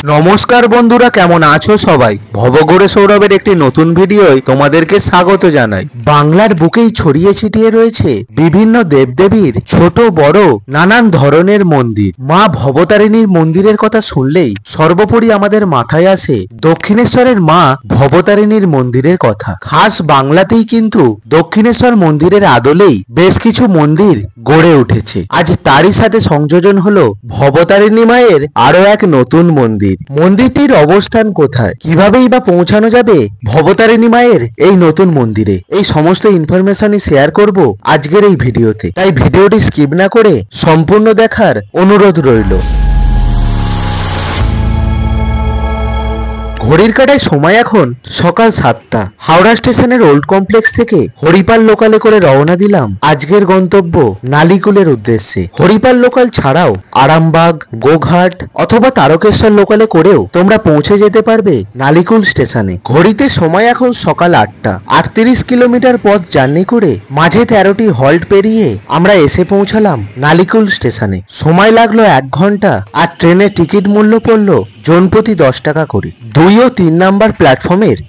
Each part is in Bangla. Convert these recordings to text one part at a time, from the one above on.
নমস্কার বন্ধুরা, কেমন আছো সবাই? ভবঘুরে সৌরভের একটি নতুন ভিডিওয় তোমাদেরকে স্বাগত জানাই। বাংলার বুকেই ছড়িয়ে ছিটিয়ে রয়েছে বিভিন্ন দেবদেবীর ছোট বড় নানান ধরনের মন্দির। মা ভবতারিণীর মন্দিরের কথা শুনলেই সর্বোপরি আমাদের মাথায় আসে দক্ষিণেশ্বরের মা ভবতারিণীর মন্দিরের কথা। খাস বাংলাতেই কিন্তু দক্ষিণেশ্বর মন্দিরের আদলেই বেশ কিছু মন্দির গড়ে উঠেছে। আজ তারই সাথে সংযোজন হলো ভবতারিণী মায়ের আরো এক নতুন মন্দির। মন্দিরটির অবস্থান কোথায়, কিভাবেই বা পৌঁছানো যাবে ভবতারিণী মায়ের এই নতুন মন্দিরে, এই সমস্ত ইনফরমেশনই শেয়ার করব আজকের এই ভিডিওতে। তাই ভিডিওটি স্কিপ না করে সম্পূর্ণ দেখার অনুরোধ রইল। ঘড়ির কাঁটায় সময় এখন সকাল 7টা। হাওড়া স্টেশনের ওল্ড কমপ্লেক্স থেকে হরিপাল লোকালে করে রওনা দিলাম আজকের গন্তব্য নালিকুলের উদ্দেশ্যে। হরিপাল লোকাল ছাড়াও আরামবাগ, গোঘাট অথবা তারকেশ্বর লোকালে করেও তোমরা পৌঁছে যেতে পারবে নালিকুল স্টেশনে। ঘড়িতে সময় এখন সকাল 8টা। 38 কিলোমিটার পথ জার্নি করে মাঝে 13টি হল্ট পেরিয়ে আমরা এসে পৌঁছালাম নালিকুল স্টেশনে। সময় লাগলো 1 ঘন্টা। আর ট্রেনের টিকিট মূল্য পড়লো জনপ্রতি 10 টাকা করে। 2 ও 3 নাম্বার প্ল্যাটফর্মের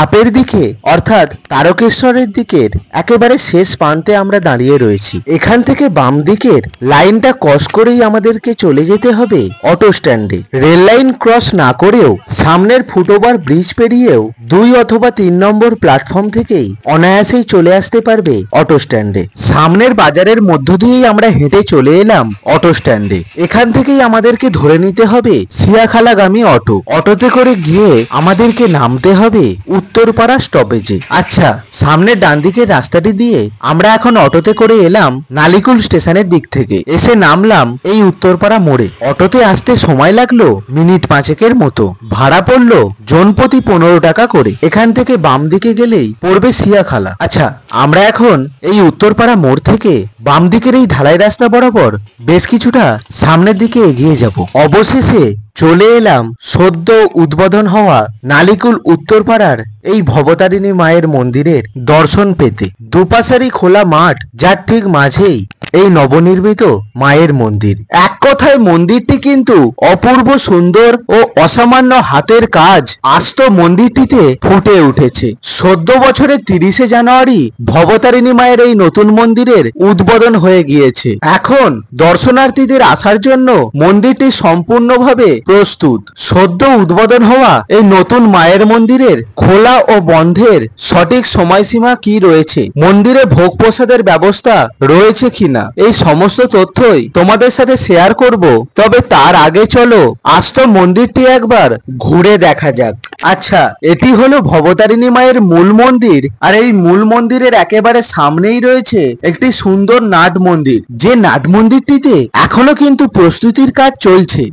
আপের দিকে অর্থাৎ তারকেশ্বরের দিকের একেবারে শেষ প্রান্তে আমরা দাঁড়িয়ে রয়েছি। এখান থেকে বাম দিকের লাইনটা ক্রস করেই আমাদেরকে চলে যেতে হবে অটো স্ট্যান্ডে। রেল লাইন ক্রস না করেও সামনের ফুটওভার ব্রিজ পেরিয়েও 2 অথবা 3 নম্বর প্ল্যাটফর্ম থেকেই অনায়াসেই চলে আসতে পারবে অটো স্ট্যান্ডে। সামনের বাজারের মধ্য দিয়েই আমরা হেঁটে চলে এলাম অটো স্ট্যান্ডে। এখান থেকেই আমাদেরকে ধরে নিতে হবে সিয়াখালাগামী অটো। অটোতে করে গিয়ে আমাদেরকে নামতে হবে উত্তরপাড়া স্টপেজে। আচ্ছা, সামনের ডান দিকের রাস্তাটি দিয়ে আমরা এখন অটোতে করে এলাম নালিকুল স্টেশনের দিক থেকে। এসে নামলাম এই উত্তরপাড়া মোড়ে। অটোতে আসতে সময় লাগলো মিনিট 5 মতো। ভাড়া পড়লো জনপ্রতি 15 টাকা করে। এখান থেকে বাম দিকে গেলেই পড়বে সিয়াখালা। আচ্ছা, আমরা এখন এই উত্তরপাড়া মোড় থেকে বাম দিকের এই ঢালাই রাস্তা বরাবর বেশ কিছুটা সামনের দিকে এগিয়ে যাব। অবশেষে চলে এলাম সদ্য উদ্বোধন হওয়া নালিকুল উত্তরপাড়ার এই ভবতারিণী মায়ের মন্দিরের দর্শন পেতে। দুপাশেরই খোলা মাঠ, যার ঠিক মাঝেই এই নবনির্মিত মায়ের মন্দির। এক কথায় মন্দিরটি কিন্তু অপূর্ব সুন্দর ও অসামান্য হাতের কাজ আস্ত মন্দিরটিতে ফুটে উঠেছে। 14 বছরের 30শে জানুয়ারি ভবতারিণী মায়ের এই নতুন মন্দিরের উদ্বোধন হয়ে গিয়েছে। এখন দর্শনার্থীদের আসার জন্য মন্দিরটি সম্পূর্ণভাবে প্রস্তুত। সদ্য উদ্বোধন হওয়া এই নতুন মায়ের মন্দিরের খোলা ও বন্ধের সঠিক সময়সীমা কি রয়েছে, মন্দিরে ভোগ প্রসাদের ব্যবস্থা রয়েছে কিনা, এই সমস্ত তথ্যই তোমাদের সাথে শেয়ার করব। তবে তার আগে চলো আস্ত মন্দিরটি একবার ঘুরে দেখা যাক। আচ্ছা, এটি হলো ভবতারিণী মায়ের মূল মন্দির। আর এই মূল মন্দিরের একেবারে সামনেই রয়েছে একটি সুন্দর নাট মন্দির, যে নাট মন্দিরটিতে এখনো কিন্তু প্রস্তুতির কাজ চলছে।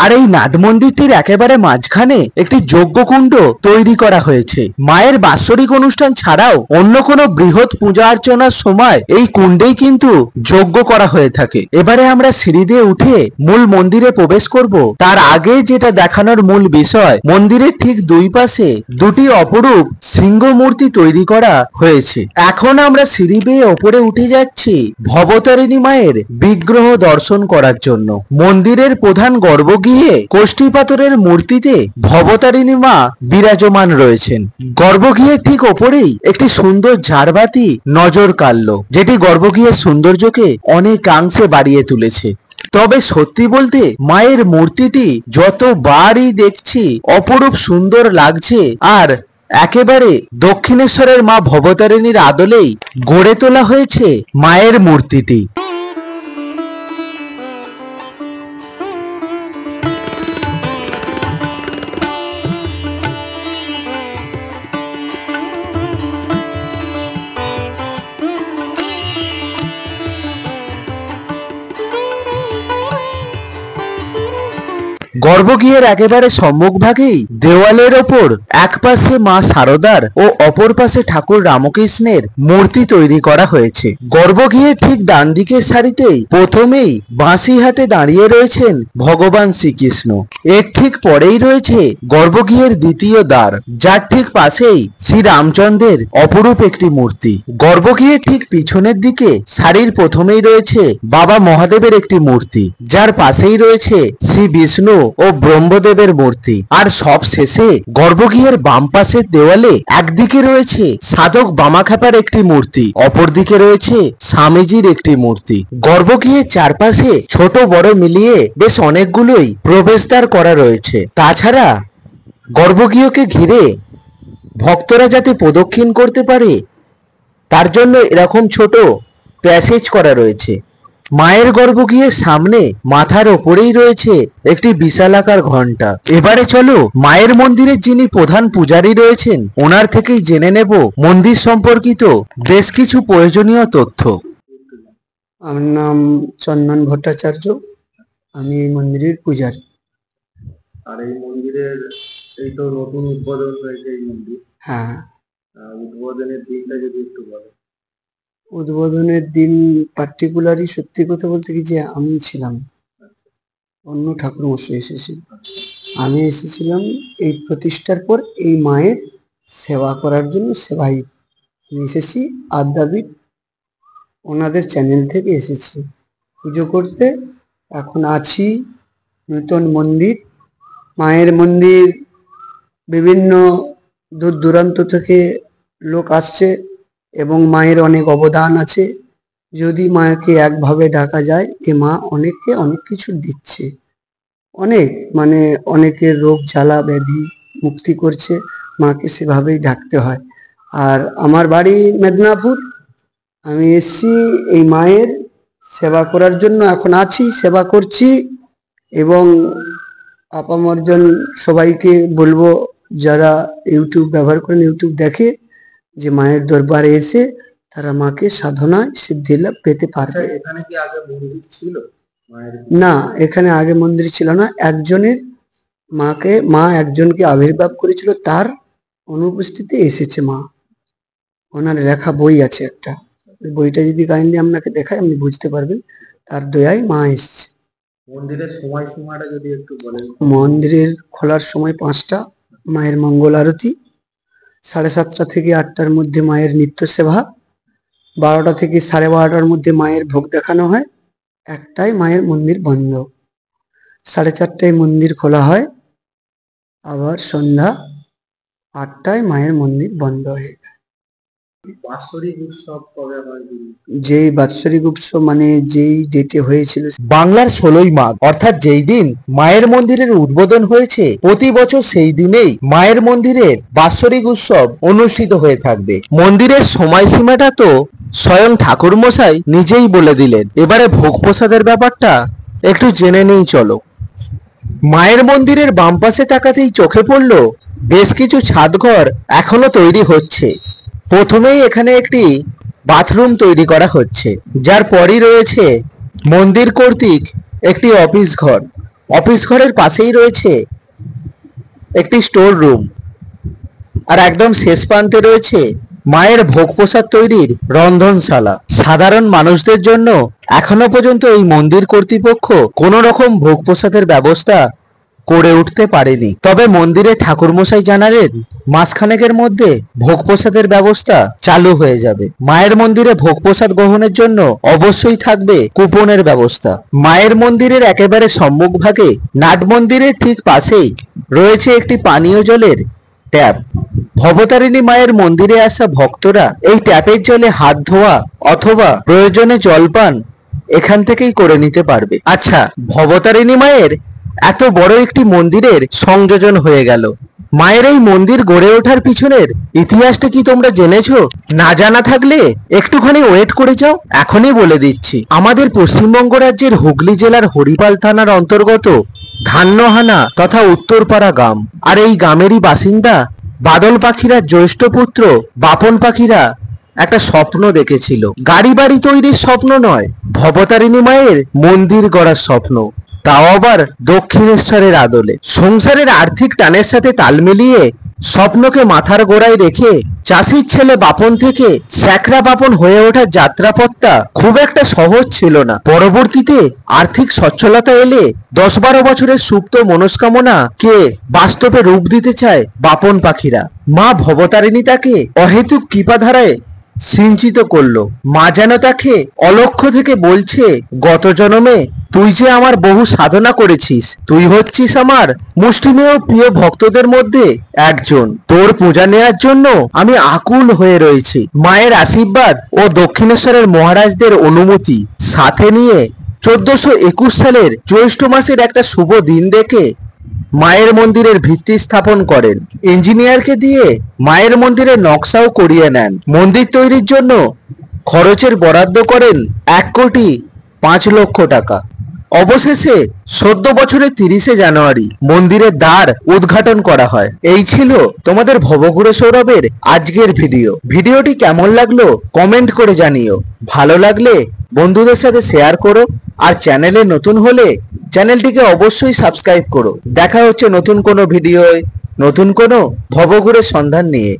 আর এই নাট মন্দিরটির একেবারে মাঝখানে একটি যজ্ঞকুণ্ড তৈরি করা হয়েছে। মায়ের বাৎসরিক অনুষ্ঠান ছাড়াও অন্য কোনো বৃহৎ পূজা অর্চনার সময় এই কুণ্ডেই কিন্তু যজ্ঞ করা হয়ে থাকে। এবারে আমরা সিঁড়ি দিয়ে উঠে মূল মন্দিরে প্রবেশ করব। তার আগে যেটা দেখানোর মূল বিষয়, মন্দিরের ঠিক 2 পাশে 2টি অপরূপ সিংহ মূর্তি তৈরি করা হয়েছে। এখন আমরা সিঁড়ি বেয়ে ওপরে উঠে যাচ্ছি ভবতারিণী মায়ের বিগ্রহ দর্শন করার জন্য। মন্দিরের প্রধান গর্ভগৃহে কোষ্ঠী পাথরের মূর্তিতে ভবতারিণী মা বিরাজমান রয়েছেন। গর্ভগৃহের ঠিক ওপরেই একটি সুন্দর ঝাড়বাতি নজর কাড়ল, যেটি গর্ভগৃহের সৌন্দর্যকে অনেকাংশে বাড়িয়ে তুলেছে। তবে সত্যি বলতে মায়ের মূর্তিটি যতবারই দেখছি অপরূপ সুন্দর লাগছে। আর একেবারে দক্ষিণেশ্বরের মা ভবতারিণীর আদলেই গড়ে তোলা হয়েছে মায়ের মূর্তিটি। গর্ভগৃহের একেবারে সম্মুখভাগেই দেওয়ালের ওপর এক পাশে মা শারদার ও অপর পাশে ঠাকুর রামকৃষ্ণের মূর্তি তৈরি করা হয়েছে। গর্ভগৃহের ঠিক ডান দিকের সারিতেই প্রথমেই বাঁশি হাতে দাঁড়িয়ে রয়েছেন ভগবান শ্রীকৃষ্ণ। এর ঠিক পরেই রয়েছে গর্ভগৃহের দ্বিতীয় দ্বার, যার ঠিক পাশেই শ্রী রামচন্দ্রের অপরূপ একটি মূর্তি। গর্ভগৃহের ঠিক পিছনের দিকে সারির প্রথমেই রয়েছে বাবা মহাদেবের একটি মূর্তি, যার পাশেই রয়েছে শ্রী বিষ্ণু ও ব্রহ্মদেবের মূর্তি। আর সব শেষে গর্ভগৃহের বাম পাশের দেওয়ালে একদিকে রয়েছে সাধক বামাখ্যাপার একটি মূর্তি, অপরদিকে রয়েছে স্বামীজির একটি মূর্তি। গর্ভগৃহের চারপাশে ছোট বড় মিলিয়ে বেশ অনেকগুলোই প্রবেশদ্বার করা রয়েছে। তাছাড়া গর্ভগৃহকে ঘিরে ভক্তরা যাতে প্রদক্ষিণ করতে পারে তার জন্য এরকম ছোট প্যাসেজ করা রয়েছে। মায়ের গর্ভগৃহের সামনে মাথার ওপরেই রয়েছে একটি বিশালাকার ঘণ্টা। এবারে চলো মায়ের মন্দিরের যিনি প্রধান পূজারী রয়েছেন ওনার থেকেই জেনে নেব মন্দির সম্পর্কিত বেশ কিছু প্রয়োজনীয় তথ্য। আমার নাম চন্দন ভট্টাচার্য, আমি এই মন্দিরের পূজারী। আর এই মন্দিরের এই তো নতুন উদ্বোধন হয়েছে এই মন্দির। হ্যাঁ, উদ্বোধনের দিনটা যদি একটু বলেন। উদ্বোধনের দিন পার্টিকুলারই সত্যি কথা বলতে কি যে আমি ছিলাম, অন্য ঠাকুর মশাই এসেছিল। আমি এসেছিলাম এই প্রতিষ্ঠার পর এই মায়ের সেবা করার জন্য। সেবাই আমি এসেছি, আদ্যাপীঠ ওনাদের চ্যানেল থেকে এসেছি পুজো করতে। এখন আছি নতুন মন্দির, মায়ের মন্দির। বিভিন্ন দূর দূরান্ত থেকে লোক আসছে এবং মায়ের অনেক অবদান আছে। যদি মাকে একভাবে ডাকা যায়, এ মা অনেককে অনেক কিছু দিচ্ছে, অনেক মানে অনেকের রোগ জ্বালা ব্যাধি মুক্তি করছে। মাকে সেভাবেই ডাকতে হয়। আর আমার বাড়ি মেদিনীপুর, আমি এসছি এই মায়ের সেবা করার জন্য। এখন আছি, সেবা করছি এবং আপামরজন সবাইকে বলবো যারা ইউটিউব ব্যবহার করেন, ইউটিউব দেখে, যে মায়ের দরবারে এসে তারা মাকে সাধনায় সিদ্ধি লাভ পেতে পারবে। এখানে কি আগে মন্দির ছিল মায়ের? না, এখানে আগে মন্দির ছিল না। মা একজনকে আবির্ভাব করেছিল, তার অনুপস্থিতি এসেছে মা। ওনার লেখা বই আছে একটা, ওই বইটা যদি কাইন্ডলি আপনাকে দেখাই আপনি বুঝতে পারবেন। তার দয়ায় মা এসছে। মন্দিরের সময়সীমাটা যদি একটু বলেন। মন্দিরের খোলার সময় 5টা, মায়ের মঙ্গল আরতি 7:30 থেকে 8টার মধ্যে মায়ের নিত্য সেবা, 12টা থেকে 12:30টার মধ্যে মায়ের ভোগ দেখানো হয়। 1টায় মায়ের মন্দির বন্ধ, 4:30টায় মন্দির খোলা হয়, আবার সন্ধ্যা 8টায় মায়ের মন্দির বন্ধ হয়ে যায়। বাৎসরিক উৎসব কবে হয়? যেই বাৎসরিক উৎসব মানে যেই ডেটে হয়েছিল, বাংলার 16ই মাঘ, অর্থাৎ যেই দিন মায়ের মন্দিরের উদ্বোধন হয়েছে, প্রতি বছর সেই দিনেই মায়ের মন্দিরের বাৎসরিক উৎসব অনুষ্ঠিত হয়ে থাকবে। মন্দিরের সময়সীমাটা তো স্বয়ং ঠাকুর মশাই নিজেই বলে দিলেন। এবারে ভোগ প্রসাদের ব্যাপারটা একটু জেনে নেই চলো। মায়ের মন্দিরের বাম পাশে তাকাতেই চোখে পড়ল বেশ কিছু ছাদঘর এখনো তৈরি হচ্ছে। প্রথমেই এখানে একটি বাথরুম তৈরি করা হচ্ছে, যার পরই রয়েছে মন্দির কর্তৃক একটি অফিস ঘর। অফিস ঘরের পাশেই রয়েছে একটি স্টোর রুম, আর একদম শেষ প্রান্তে রয়েছে মায়ের ভোগ প্রসাদ তৈরির রন্ধনশালা। সাধারণ মানুষদের জন্য এখনো পর্যন্ত এই মন্দির কর্তৃপক্ষ কোনো রকম ভোগ প্রসাদের ব্যবস্থা করে উঠতে পারেনি। তবে মন্দিরে ঠাকুরমশাই জানালেন মাসখানেকের মধ্যে ভোগ প্রসাদের ব্যবস্থা চালু হয়ে যাবে। মায়ের মন্দিরে ভোগ প্রসাদ গ্রহণের জন্য অবশ্যই থাকবে কুপনের ব্যবস্থা। মায়ের মন্দিরের একেবারে সম্মুখভাগে নাট মন্দিরের ঠিক পাশেই রয়েছে একটি পানীয় জলের ট্যাপ। ভবতারিণী মায়ের মন্দিরে আসা ভক্তরা এই ট্যাপের জলে হাত ধোয়া অথবা প্রয়োজনে জলপান এখান থেকেই করে নিতে পারবে। আচ্ছা, ভবতারিণী মায়ের এত বড় একটি মন্দিরের সংযোজন হয়ে গেল। মায়ের এই মন্দির গড়ে ওঠার পিছনের ইতিহাসটা কি তোমরা জেনেছো? না জানা থাকলে একটুখানি ওয়েট করে যাও, এখনই বলে দিচ্ছি। আমাদের পশ্চিমবঙ্গ রাজ্যের হুগলি জেলার হরিপাল থানার অন্তর্গত ধান্যহানা তথা উত্তরপাড়া গ্রাম। আর এই গ্রামেরই বাসিন্দা বাদল পাখিরা জ্যৈষ্ঠ পুত্র বাপন পাখিরা একটা স্বপ্ন দেখেছিল। গাড়ি বাড়ি তৈরির স্বপ্ন নয়, ভবতারিণী মায়ের মন্দির গড়ার স্বপ্ন, তাও আবার দক্ষিণেশ্বরের আদলে। সংসারের আর্থিক টানের সাথে তাল মিলিয়ে স্বপ্নকে মাথার গোড়ায় রেখে চাষির ছেলে বাপন থেকে স্যাকরা বাপন হয়ে ওঠার যাত্রাপথটা খুব একটা সহজ ছিল না। পরবর্তীতে আর্থিক সচ্ছলতা এলে 10-12 বছরের সুপ্ত মনস্কামনা কে বাস্তবে রূপ দিতে চায় বাপন পাখিরা। মা ভবতারিণী তাকে অহেতুক কৃপাধারায় সিঞ্চিত করলো। মা যেন তাকে অলক্ষ্য থেকে বলছে, গত জন্মে তুই যে আমার বহু সাধনা করেছিস, তুই হচ্ছিস আমার মুষ্টিমেয় প্রিয় ভক্তদের মধ্যে একজন। তোর পূজা নেয়ার জন্য আমি আকুল হয়ে রয়েছি। মায়ের আশীর্বাদ ও দক্ষিণেশ্বরের মহারাজদের অনুমতি সাথে নিয়ে 1421 সালের জ্যৈষ্ঠ মাসের একটা শুভ দিন দেখে মায়ের মন্দিরের ভিত্তি স্থাপন করেন। ইঞ্জিনিয়ারকে দিয়ে মায়ের মন্দিরের নকশাও করিয়ে নেন। মন্দির তৈরির জন্য খরচের বরাদ্দ করেন 1,05,00,000 টাকা। অবশেষে 14 বছরের 30শে জানুয়ারি মন্দিরের দ্বার উদ্ঘাটন করা হয়। এই ছিল তোমাদের ভবঘুরে সৌরভের আজকের ভিডিওটি কেমন লাগলো কমেন্ট করে জানিও। ভালো লাগলে বন্ধুদের সাথে শেয়ার করো, আর চ্যানেলে নতুন হলে চ্যানেলটিকে অবশ্যই সাবস্ক্রাইব করো। দেখা হচ্ছে নতুন কোনো ভিডিওয় নতুন কোনো ভবঘুরের সন্ধান নিয়ে।